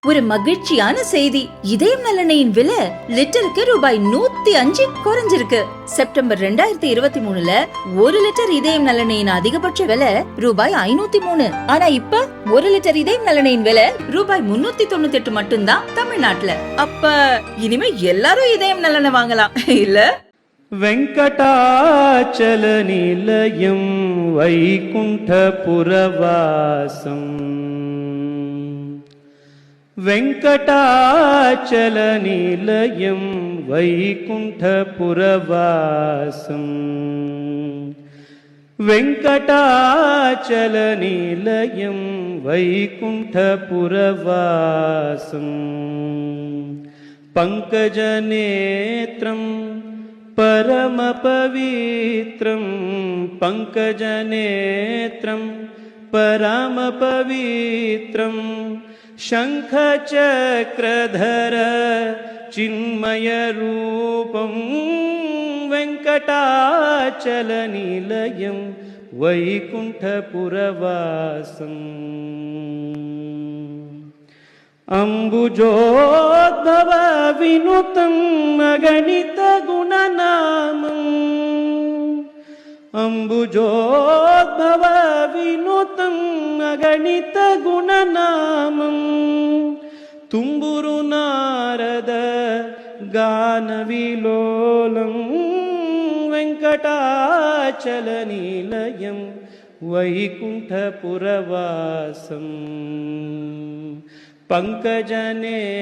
ஒரு மகிழ்ச்சியான செய்தி. இதயம் நல்லெண்ணெயின் விலை லிட்டருக்கு ரூபாய் 105 குறைஞ்சிருக்கு. செப்டம்பர் 2023ல 1 லிட்டர் இதயம் நல்லெண்ணெயின் அதிகபட்ச விலை ரூபாய் 503. ஆனா இப்ப 1 லிட்டர் இதயம் நல்லெண்ணெயின் விலை ரூபாய் 398 மட்டும்தான் தமிழ்நாட்டுல. அப்ப இனிமே எல்லாரும் இதயம் நல்லெண்ணெய் வாங்கலாம் இல்ல? வெங்கடாச்சல நிலையம் வைகுண்டபுரவாசம் வெங்கடாச்சல நிலையம் வைகுண்டபுரவாசம் வெங்கடாச்சல நிலையம் வைகுண்டபுரவாசம் பங்கஜநேத்ரம் परमपवित्रं पंकजनेत्रं परमपवित्रं शंखचक्रधर चिन्मयरूपं वेंकटाचलनिलयं वैकुंठपुरवासम् अंबुजोद्भव विनुतं अगणित गुणनामं अंबुजोद्भव विनुतं अगणित गुणनामं तुम्बुरु नारद गानविलोलं वेंकटाचलनिलयं वैकुंठपुरवासम् पंकजनेत्रं